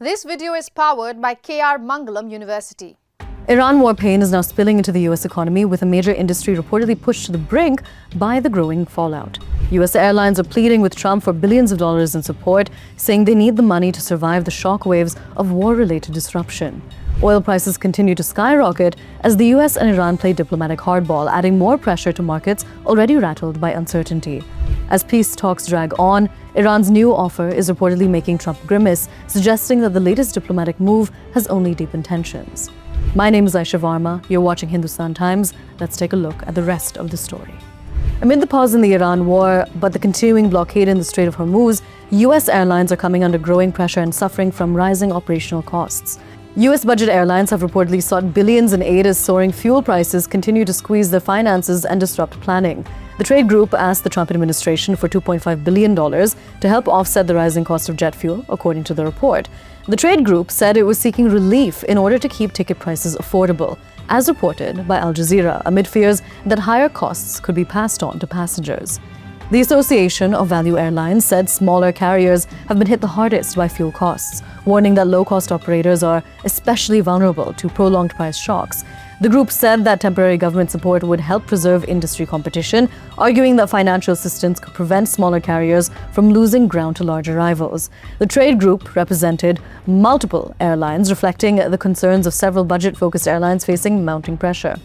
This video is powered by KR Mangalam University. Iran war pain is now spilling into the US economy, with a major industry reportedly pushed to the brink by the growing fallout. US airlines are pleading with Trump for billions of dollars in support, saying they need the money to survive the shockwaves of war-related disruption. Oil prices continue to skyrocket as the US and Iran play diplomatic hardball, adding more pressure to markets already rattled by uncertainty. As peace talks drag on, Iran's new offer is reportedly making Trump grimace, suggesting that the latest diplomatic move has only deepened tensions. My name is Aisha Varma. You're watching Hindustan Times. Let's take a look at the rest of the story. Amid the pause in the Iran war, but the continuing blockade in the Strait of Hormuz, US airlines are coming under growing pressure and suffering from rising operational costs. US budget airlines have reportedly sought billions in aid as soaring fuel prices continue to squeeze their finances and disrupt planning. The trade group asked the Trump administration for $2.5 billion to help offset the rising cost of jet fuel, according to the report. The trade group said it was seeking relief in order to keep ticket prices affordable, as reported by Al Jazeera, amid fears that higher costs could be passed on to passengers. The Association of Value Airlines said smaller carriers have been hit the hardest by fuel costs, warning that low-cost operators are especially vulnerable to prolonged price shocks. The group said that temporary government support would help preserve industry competition, arguing that financial assistance could prevent smaller carriers from losing ground to larger rivals. The trade group represented multiple airlines, reflecting the concerns of several budget-focused airlines facing mounting pressure.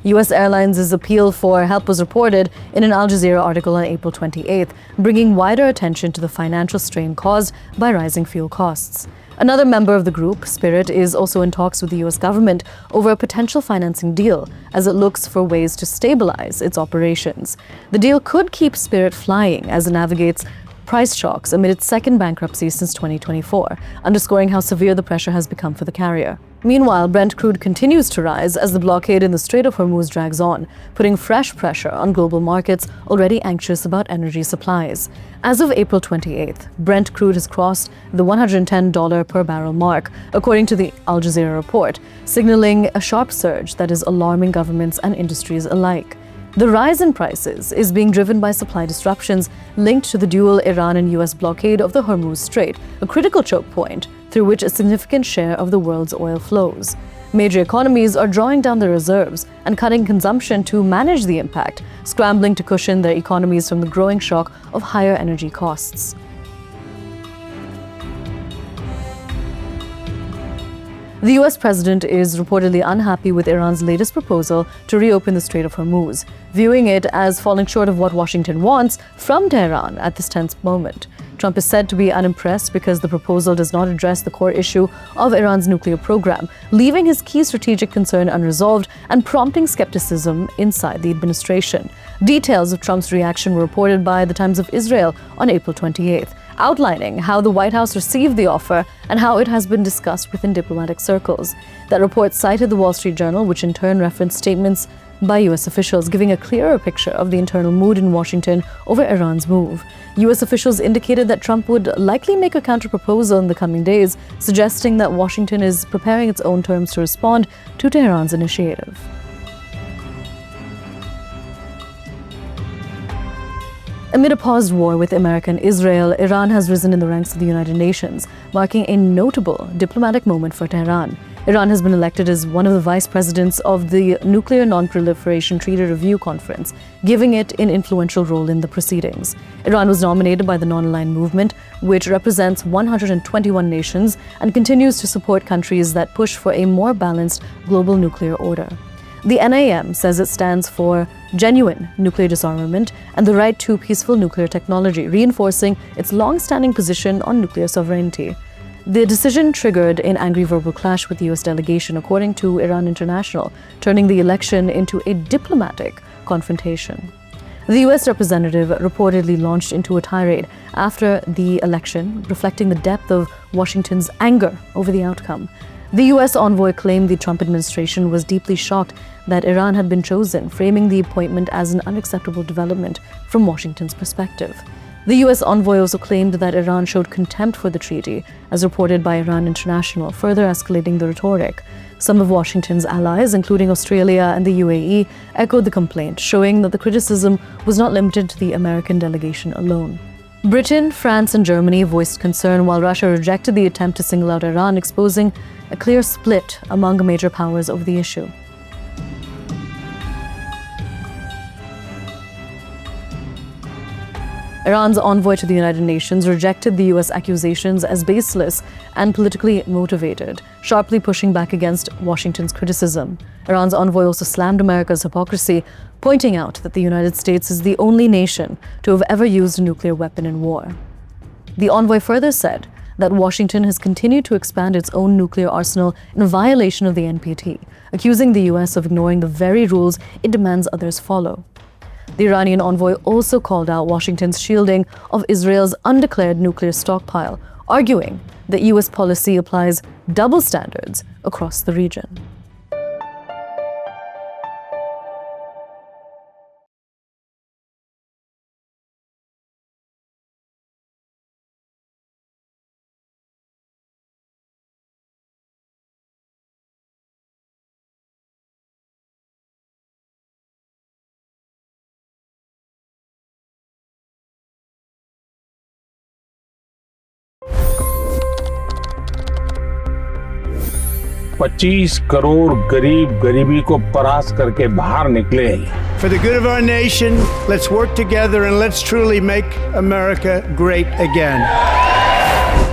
US Airlines' appeal for help was reported in an Al Jazeera article on April 28th, bringing wider attention to the financial strain caused by rising fuel costs. Another member of the group, Spirit, is also in talks with the US government over a potential financing deal as it looks for ways to stabilize its operations. The deal could keep Spirit flying as it navigates price shocks amid its second bankruptcy since 2024, underscoring how severe the pressure has become for the carrier. Meanwhile, Brent crude continues to rise as the blockade in the Strait of Hormuz drags on, putting fresh pressure on global markets already anxious about energy supplies. As of April 28th, Brent crude has crossed the $110 per barrel mark, according to the Al Jazeera report, signaling a sharp surge that is alarming governments and industries alike. The rise in prices is being driven by supply disruptions linked to the dual Iran and US blockade of the Hormuz Strait, a critical choke point through which a significant share of the world's oil flows. Major economies are drawing down their reserves and cutting consumption to manage the impact, scrambling to cushion their economies from the growing shock of higher energy costs. The US president is reportedly unhappy with Iran's latest proposal to reopen the Strait of Hormuz, viewing it as falling short of what Washington wants from Tehran at this tense moment. Trump is said to be unimpressed because the proposal does not address the core issue of Iran's nuclear program, leaving his key strategic concern unresolved and prompting skepticism inside the administration. Details of Trump's reaction were reported by the Times of Israel on April 28th, outlining how the White House received the offer and how it has been discussed within diplomatic circles. That report cited the Wall Street Journal, which in turn referenced statements by US officials, giving a clearer picture of the internal mood in Washington over Iran's move. US officials indicated that Trump would likely make a counterproposal in the coming days, suggesting that Washington is preparing its own terms to respond to Tehran's initiative. Amid a paused war with America and Israel, Iran has risen in the ranks of the United Nations, marking a notable diplomatic moment for Tehran. Iran has been elected as one of the vice presidents of the Nuclear Non-Proliferation Treaty Review Conference, giving it an influential role in the proceedings. Iran was nominated by the Non-Aligned Movement, which represents 121 nations and continues to support countries that push for a more balanced global nuclear order. The NAM says it stands for genuine nuclear disarmament and the right to peaceful nuclear technology, reinforcing its long-standing position on nuclear sovereignty. The decision triggered an angry verbal clash with the US delegation, according to Iran International, turning the election into a diplomatic confrontation. The US representative reportedly launched into a tirade after the election, reflecting the depth of Washington's anger over the outcome. The US envoy claimed the Trump administration was deeply shocked that Iran had been chosen, framing the appointment as an unacceptable development from Washington's perspective. The US envoy also claimed that Iran showed contempt for the treaty, as reported by Iran International, further escalating the rhetoric. Some of Washington's allies, including Australia and the UAE, echoed the complaint, showing that the criticism was not limited to the American delegation alone. Britain, France, and Germany voiced concern while Russia rejected the attempt to single out Iran, exposing a clear split among major powers over the issue. Iran's envoy to the United Nations rejected the US accusations as baseless and politically motivated, sharply pushing back against Washington's criticism. Iran's envoy also slammed America's hypocrisy, pointing out that the United States is the only nation to have ever used a nuclear weapon in war. The envoy further said that Washington has continued to expand its own nuclear arsenal in violation of the NPT, accusing the US of ignoring the very rules it demands others follow. The Iranian envoy also called out Washington's shielding of Israel's undeclared nuclear stockpile, arguing that US policy applies double standards across the region. $25 crore गरीब गरीबी को परास्त करके बाहर निकले। For the good of our nation, let's work together and let's truly make America great again.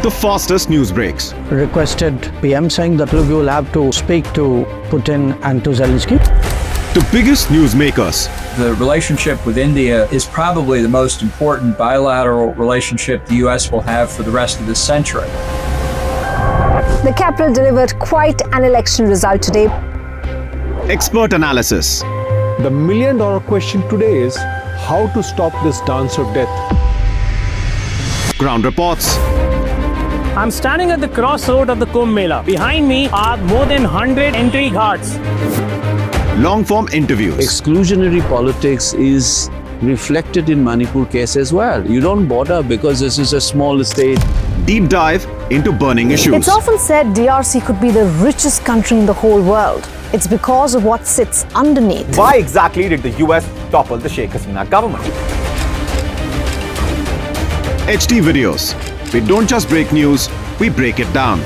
The fastest news breaks. Requested PM saying that look, you will have to speak to Putin and to Zelensky. The biggest news makers. The relationship with India is probably the most important bilateral relationship the US will have for the rest of this century. The capital delivered quite an election result today. Expert analysis. The million-dollar question today is how to stop this dance of death. Ground reports. I'm standing at the crossroad of the Kumbh Mela. Behind me are more than 100 entry guards. Long-form interviews. Exclusionary politics is reflected in Manipur case as well. You don't bother because this is a small state. Deep dive into burning issues. It's often said DRC could be the richest country in the whole world. It's because of what sits underneath. Why exactly did the US topple the Sheikh Hasina government? HT videos. We don't just break news, we break it down.